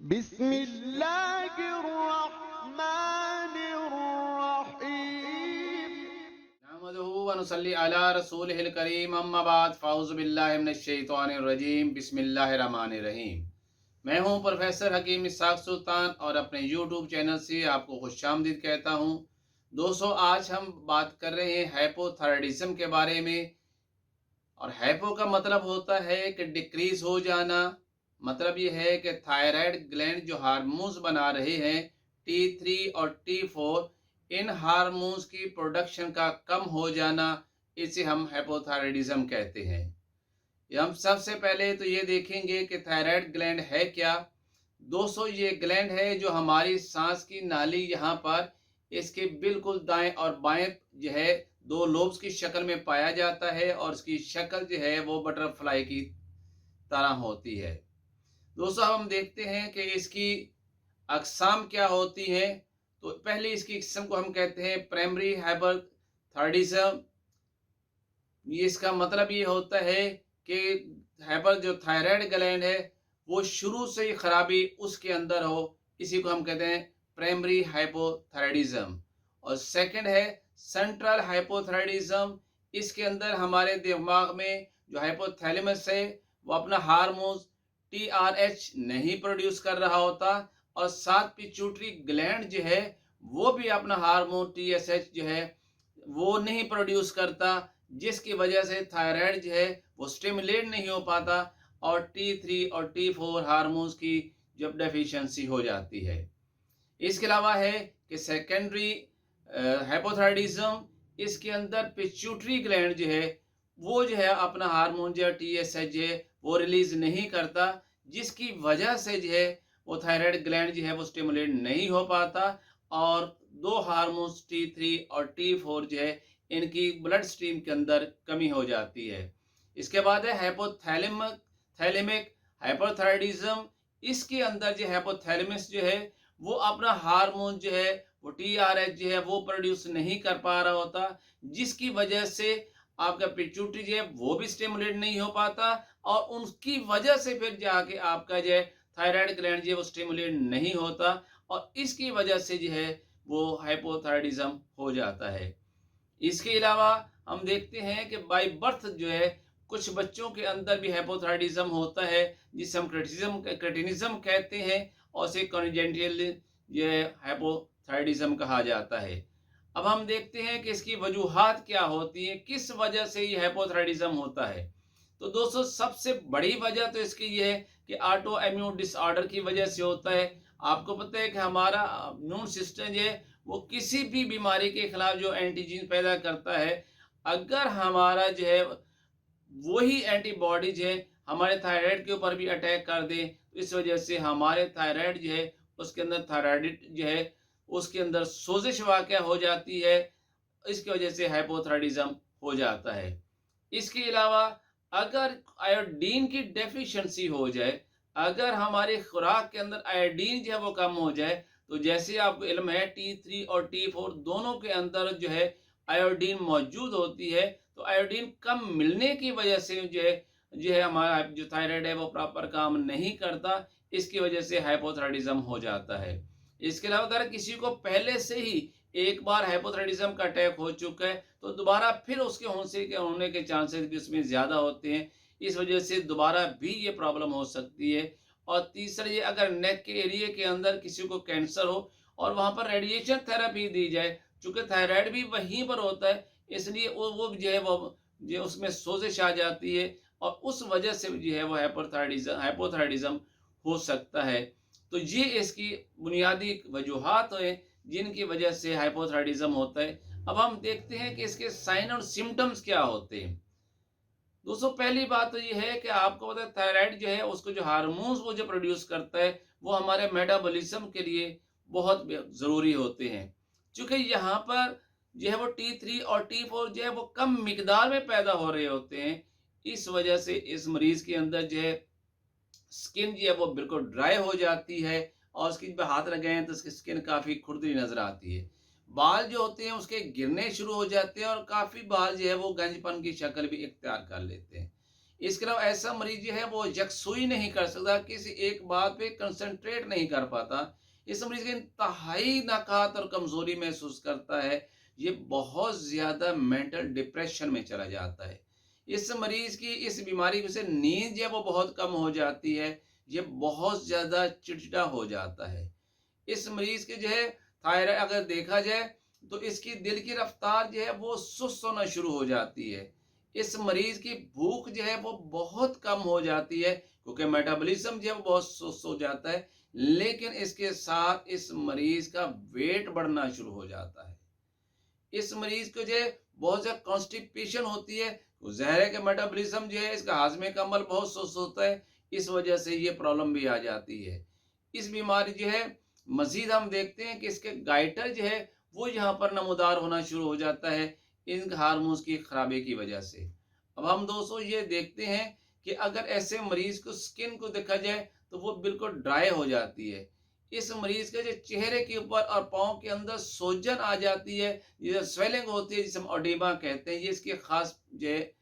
बिस्मिल्लाहिर्रहमानिर्रहीम। नहमदुहु व नुसल्ली अला रसूलिहिल करीम अम्मा बाद फ़ाऊज़ु बिल्लाहि मिनश शैतानिर रजीम बिस्मिल्लाहिर रहमानिर रहीम। मैं हूं प्रोफेसर हकीम इसहाक सुल्तान और अपने यूट्यूब चैनल से आपको खुशामदीद कहता हूं। दोस्तों, आज हम बात कर रहे हैं हाइपोथायराइडिज्म के बारे में। और हाइपो का मतलब होता है कि डिक्रीज हो जाना। मतलब ये है कि थायराइड ग्लैंड जो हार्मोन्स बना रहे हैं T3 और T4, इन हार्मोन्स की प्रोडक्शन का कम हो जाना, इसे हम हाइपोथायराइडिज्म कहते हैं। हम सबसे पहले तो ये देखेंगे कि थायराइड ग्लैंड है क्या। दोस्तों, ये ग्लैंड है जो हमारी सांस की नाली यहाँ पर इसके बिल्कुल दाएं और बाएं जो है दो लोब्स की शक्ल में पाया जाता है, और इसकी शक्ल जो है वो बटरफ्लाई की तरह होती है। दोस्तों, अब हम देखते हैं कि इसकी अकसाम क्या होती हैं। तो पहले इसकी किस्म को हम कहते हैं प्राइमरी हाइपरथायराइडिज्म। ये इसका मतलब ये होता है कि हाइपर जो थायराइड ग्लैंड है वो शुरू से ही खराबी उसके अंदर हो, इसी को हम कहते हैं प्राइमरी हाइपोथायराइडिज्म। और सेकंड है सेंट्रल हाइपोथायराइडिज्म। इसके अंदर हमारे दिमाग में जो हाइपोथैलेमस है वो अपना हार्मोन्स TRH नहीं प्रोड्यूस कर रहा होता, और साथ पिट्यूटरी ग्लैंड जो है वो भी अपना हार्मोन TSH जो है वो नहीं प्रोड्यूस करता, जिसकी वजह से थायराइड जो है वो स्टिमुलेट नहीं हो पाता, और T3 और T4 हार्मोन्स की जब डेफिशिएंसी हो जाती है। इसके अलावा है कि सेकेंडरी हाइपोथायराइडिज्म, इसके अंदर पिट्यूटरी ग्लैंड जो है वो जो है अपना हार्मोन जो है TSH जो है वो रिलीज नहीं करता, जिसकी वजह से जो है वो थायराइड ग्लैंड जो है वो स्टिमुलेट नहीं हो पाता, और दो हार्मोन्स T3 और T4 जो है इनकी ब्लड स्ट्रीम के अंदर कमी हो जाती है। इसके बाद है हाइपोथैलेमिक थैलेमिक हाइपरथायराइडिज्म। इसके अंदर जो हाइपोथैलेमस जो है वो अपना हार्मोन जो है वो TRH जो है वो प्रोड्यूस नहीं कर पा रहा होता, जिसकी वजह से आपका पिट्यूटरी जो है वो भी स्टिमुलेट नहीं हो पाता, और उनकी वजह से फिर जाके आपका जो है थायराइड ग्लैंड जो है वो स्टिमुलेट नहीं होता, और इसकी वजह से जो है वो हाइपोथायराइडिज्म हो जाता है। इसके अलावा हम देखते हैं कि बाय बर्थ जो है कुछ बच्चों के अंदर भी हाइपोथायराइडिज्म होता है, जिसे हम क्रेटिनिज्म कहते हैं, और इसे कॉन्जेनिटल जो है हाइपोथायराइडिज्म कहा जाता है। अब हम देखते हैं कि इसकी वजूहात क्या होती हैं, किस वजह से ये हाइपोथायराइडिज्म होता है। तो दोस्तों, सबसे बड़ी वजह तो इसकी ये है कि ऑटो इम्यून डिसऑर्डर की वजह से होता है। आपको पता है कि हमारा इम्यून सिस्टम जो है वो किसी भी बीमारी के खिलाफ जो एंटीजन पैदा करता है, अगर हमारा जो है वही एंटीबॉडीज है हमारे थायराइड के ऊपर भी अटैक कर दे, तो इस वजह से हमारे थायराइड जो है उसके अंदर थायराइड जो है उसके अंदर सोजिश वाक़या हो जाती है। इसकी वजह से हाइपोथायराइडिज्म हो जाता है। इसके अलावा अगर आयोडीन की डेफिशिएंसी हो जाए, अगर हमारी खुराक के अंदर आयोडीन जो है वो कम हो जाए, तो जैसे आपको इल्म है T3 और T4 दोनों के अंदर जो है आयोडीन मौजूद होती है, तो आयोडीन कम मिलने की वजह से जो है हमारा जो थायराइड है वो प्रॉपर काम नहीं करता, इसकी वजह से हाइपोथायराइडिज्म हो जाता है। इसके अलावा अगर किसी को पहले से ही एक बार हाइपोथायराइडिज्म का अटैक हो चुका है, तो दोबारा फिर उसके होने के चांसेस भी उसमें ज़्यादा होते हैं, इस वजह से दोबारा भी ये प्रॉब्लम हो सकती है। और तीसरा ये, अगर नेक के एरिया के अंदर किसी को कैंसर हो और वहाँ पर रेडिएशन थेरेपी दी जाए, चूँकि थायराइड भी वहीं पर होता है, इसलिए वो जो है वो जो उसमें सोजिश आ जाती है, और उस वजह से जो है वो हाइपोथायराइडिज्म हो सकता है। तो ये इसकी बुनियादी वजूहात हैं जिनकी वजह से हाइपोथायराइडिज्म होता है। अब हम देखते हैं कि इसके साइन और सिम्टम्स क्या होते हैं। दोस्तों, पहली बात तो ये है कि आपको पता है थायराइड जो है उसको जो हार्मोन्स वो जो प्रोड्यूस करता है वो हमारे मेटाबॉलिज्म के लिए बहुत ज़रूरी होते हैं। चूँकि यहाँ पर जो है वो T3 और T4 जो है वो कम मिकदार में पैदा हो रहे होते हैं, इस वजह से इस मरीज़ के अंदर जो है स्किन जो है वो बिल्कुल ड्राई हो जाती है, और उसकी पे हाथ लगाएं तो उसकी स्किन काफ़ी खुरदरी नज़र आती है। बाल जो होते हैं उसके गिरने शुरू हो जाते हैं, और काफ़ी बाल जो है वो गंजपन की शक्ल भी इख्तियार कर लेते हैं। इसके अलावा ऐसा मरीज जो है वो यकसुई नहीं कर सकता, किसी एक बात पे कंसंट्रेट नहीं कर पाता। इस मरीज की इंतहाई नकात और कमजोरी महसूस करता है। ये बहुत ज्यादा मेंटल डिप्रेशन में चला जाता है। इस मरीज की इस बीमारी की वजह से नींद जो है वो बहुत कम हो जाती है। ये बहुत ज्यादा चिड़चिड़ा हो जाता है। इस मरीज के जो है थायराइड अगर देखा जाए तो इसकी दिल की रफ्तार जो है वो सुस्त होना शुरू हो जाती है। इस मरीज की भूख जो है वो बहुत कम हो जाती है, क्योंकि मेटाबॉलिज्म जो है वो बहुत सुस्त हो जाता है। लेकिन इसके साथ इस मरीज का वेट बढ़ना शुरू हो जाता है। इस मरीज को जो है बहुत ज्यादा कॉन्स्टिपेशन होती है। जहर के मेटाबॉलिज्म जो है, इसका हाजमे का अमल बहुत सुस्त होता है। इस वजह से ये प्रॉब्लम भी आ जाती है। इस बीमारी जो है मजीद हम देखते हैं कि इसके गाइटर जो है वो यहाँ पर नमूदार होना शुरू हो जाता है, इन हार्मोन्स की खराबी की वजह से। अब हम दोस्तों ये देखते हैं कि अगर ऐसे मरीज को स्किन को देखा जाए तो वो बिल्कुल ड्राई हो जाती है। इस मरीज के जो चेहरे के ऊपर और पाँव के अंदर सूजन आ जाती है, ये स्वेलिंग होती है जिसे हम ओडेमा कहते हैं, ये इसकी खास जो है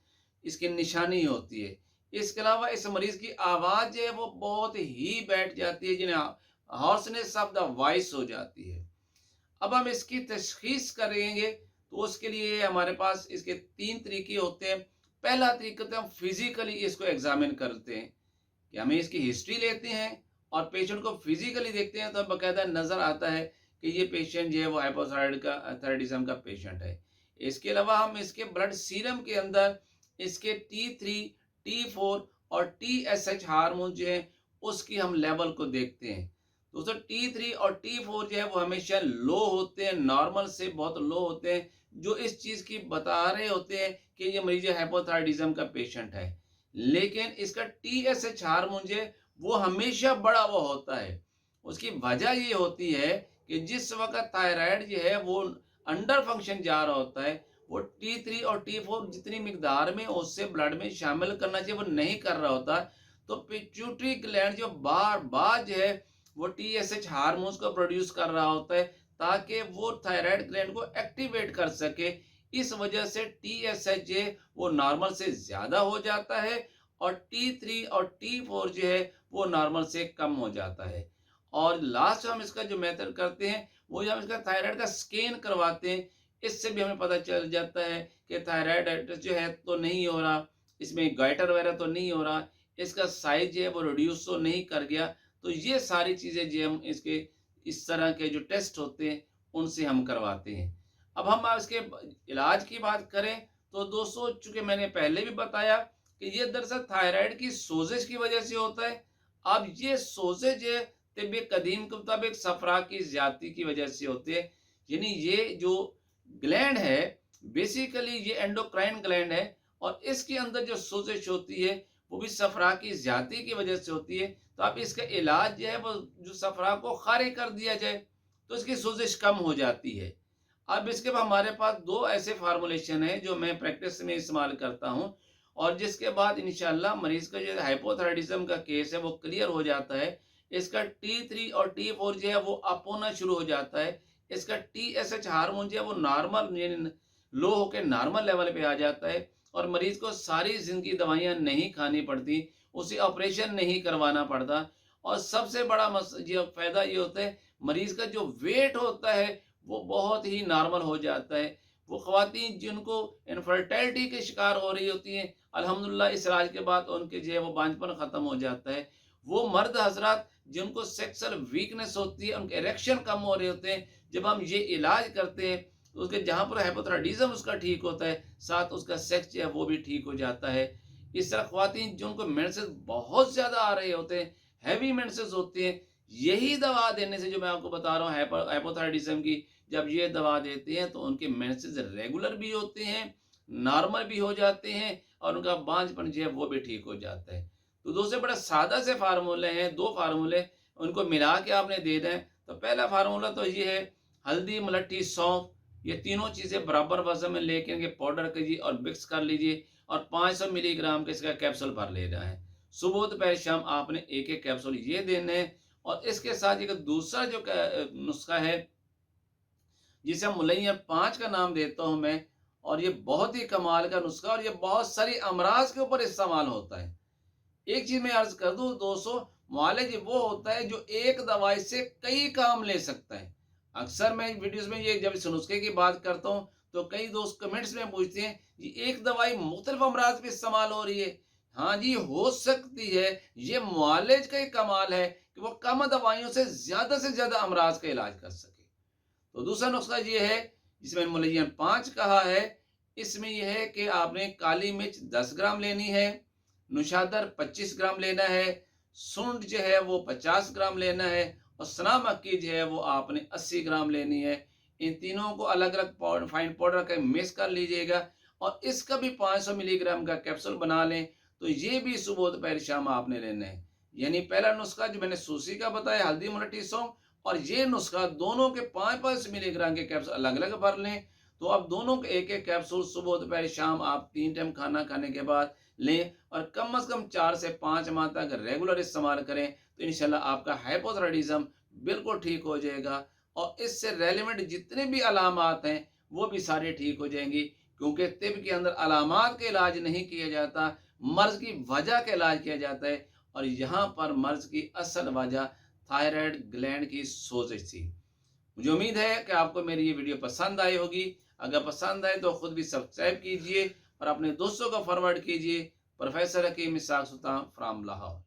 इसकी निशानी होती है। इसके अलावा इस मरीज की आवाज जो है वो बहुत ही बैठ जाती है, जिन्हें हॉर्सनेस ऑफ द वॉइस हो जाती है। अब हम इसकी तशखीस करेंगे तो उसके लिए हमारे पास इसके 3 तरीके होते हैं। पहला तरीका तो हम फिजिकली इसको एग्जामिन करते हैं कि हमें इसकी हिस्ट्री लेते हैं और पेशेंट को फिजिकली देखते हैं, तो बाकायदा नजर आता है कि ये पेशेंट जो है वो हाइपोथायराइडिज्म का पेशेंट है। इसके अलावा हम इसके ब्लड सीरम के अंदर इसके T3, T4 और TSH हार्मोन जो है उसकी हम लेवल को देखते हैं। दोस्तों T3 और T4 जो है वो हमेशा लो होते हैं, नॉर्मल से बहुत लो होते हैं, जो इस चीज की बता रहे होते हैं कि ये मरीज हाइपोथायराइडिज्म का पेशेंट है। लेकिन इसका TSH हार्मोन जो है वो हमेशा बढ़ा हुआ होता है। उसकी वजह ये होती है कि जिस वक्त थायराइड जो है वो अंडर फंक्शन जा रहा होता है, वो T3 और T4 जितनी मिकदार में उससे ब्लड में शामिल करना चाहिए वो नहीं कर रहा होता। तो पिट्यूटरी ग्लैंड जो बार बार जो है वो TSH हार्मोन्स को प्रोड्यूस कर रहा होता है, ताकि वो थायराइड ग्लैंड को एक्टिवेट कर सके। इस वजह से TSH जो है वो नॉर्मल से ज्यादा हो जाता है और T3 और T4 जो है वो नॉर्मल से कम हो जाता है। और लास्ट हम इसका जो मेथड करते हैं वो हम इसका थायराइड का स्कैन करवाते हैं। इससे भी हमें पता चल जाता है कि थायराइड जो है तो नहीं हो रहा, इसमें गाइटर वगैरह तो नहीं हो रहा, इसका साइज जो है वो रिड्यूस तो नहीं कर गया। तो ये सारी चीजें जो हम इसके इस तरह के जो टेस्ट होते हैं उनसे हम करवाते हैं। अब हम इसके इलाज की बात करें तो दोस्तों, चूंकि मैंने पहले भी बताया कि ये दरअसल थायराइड की सोजिश की वजह से होता है। अब ये सोजिश है तिब्बे कदीम के मुताबिक सफरा की ज्यादती की वजह से होते हैं। यानी ये जो ग्लैंड है बेसिकली ये एंडोक्राइन ग्लैंड है, और इसके अंदर जो सोजिश होती है वो भी सफरा की ज्यादती की वजह से होती है। तो अब इसका इलाज जो है वो जो सफरा को खारिज कर दिया जाए तो इसकी सोजिश कम हो जाती है। अब इसके बाद हमारे पास 2 ऐसे फार्मूलेशन है जो मैं प्रैक्टिस में इस्तेमाल करता हूं, और जिसके बाद इंशाल्लाह मरीज का जो हाइपोथायराइडिज्म का केस है वो क्लियर हो जाता है। इसका T3 और T4 जो है वो अप होना शुरू हो जाता है। इसका TSH हार्मोन जो है वो नॉर्मल लो होकर नॉर्मल लेवल पे आ जाता है, और मरीज को सारी जिंदगी दवाइयां नहीं खानी पड़ती, उसे ऑपरेशन नहीं करवाना पड़ता। और सबसे बड़ा ये फायदा ये होता है, मरीज का जो वेट होता है वो बहुत ही नॉर्मल हो जाता है। वो ख्वातीन जिनको इनफर्टिलिटी के शिकार हो रही होती हैं, अल्हम्दुलिल्लाह इस इलाज के बाद उनके जो है वो बांझपन खत्म हो जाता है। वो मर्द हजरात जिनको सेक्सुअल वीकनेस होती है, उनके इरेक्शन कम हो रहे होते हैं, जब हम ये इलाज करते हैं तो उसके जहाँ पर हाइपोथायराइडिज्म उसका ठीक होता है, साथ उसका सेक्स जो है वो भी ठीक हो जाता है। इस तरह ख्वातीन जिनको मेंसेस बहुत ज्यादा आ रहे होते हैं, हैवी मेंसेस होते हैं, यही दवा देने से जो मैं आपको बता रहा हूँ हाइपोथायराइडिज्म की, जब ये दवा देते हैं तो उनके मेंसेस रेगुलर भी होते हैं, नॉर्मल भी हो जाते हैं, और उनका बांझपन जो है वो भी ठीक हो जाता है। तो दोस्तों बड़ा सादा से फार्मूले हैं, 2 फार्मूले, उनको मिला के आपने दे दें। तो पहला फार्मूला तो ये है, हल्दी, मलट्ठी, सौंफ, ये तीनों चीजें बराबर वजन में लेके इनके पाउडर कीजिए और मिक्स कर लीजिए, और 500 मिलीग्राम का इसका कैप्सूल भर लेना है। सुबह दोपहर शाम आपने एक एक कैप्सूल ये देने हैं। और इसके साथ एक दूसरा जो नुस्खा है जिसे हम मुलैया 5 का नाम देता हूं मैं, और ये बहुत ही कमाल का नुस्खा और ये बहुत सारी अमराज के ऊपर इस्तेमाल होता है। एक चीज मैं अर्ज कर दूं दोस्तों, मुआलिज वो होता है जो एक दवाई से कई काम ले सकता है। अक्सर मैं वीडियोस में ये जब इस नुस्खे की बात करता हूँ तो कई दोस्त कमेंट्स में पूछते हैं जी एक दवाई मुख्तलिफ अमराज पे इस्तेमाल हो रही है। हाँ जी, हो सकती है। ये मुआलिज का ही कमाल है कि वो कम दवाइयों से ज्यादा अमराज का इलाज कर सके। तो दूसरा नुस्खा ये है जिसमें मुलय्यन 5 कहा है। इसमें यह है कि आपने काली मिर्च 10 ग्राम लेनी है, नुशादर 25 ग्राम लेना है, सूंड जो है वो 50 ग्राम लेना है और सना मक्की जो है वो आपने 80 ग्राम लेनी है। इन तीनों को अलग अलग फाइन पाउडर का मिक्स कर लीजिएगा और इसका भी 500 मिलीग्राम का कैप्सूल बना लें। तो ये भी सुबह दोपहर शाम आपने लेना है। यानी पहला नुस्खा जो मैंने सूसी का बताया, हल्दी मुलट्ठी सौंफ, और ये नुस्खा दोनों के 5-5 मिलीग्राम के कैप्सूल अलग अलग भर लें। तो अब दोनों के एक एक कैप्सूल सुबह दोपहर शाम आप 3 टाइम खाना खाने के बाद लें और कम से कम 4 से 5 माह तक रेगुलर इस्तेमाल करें। तो इंशाल्लाह आपका हाइपोथायराइडिज्म बिल्कुल ठीक हो जाएगा और इससे रेलेवेंट जितने भी अलामात हैं वो भी सारे ठीक हो जाएंगी। क्योंकि तिब के अंदर अलामात का इलाज नहीं किया जाता, मर्ज की वजह का इलाज किया जाता है। और यहाँ पर मर्ज की असल वजह थायराइड ग्लैंड की सोजिश थी। मुझे उम्मीद है कि आपको मेरी ये वीडियो पसंद आई होगी। अगर पसंद आए तो खुद भी सब्सक्राइब कीजिए और अपने दोस्तों को फॉरवर्ड कीजिए। Professor Hakim Ishaq Sultan from Lahore.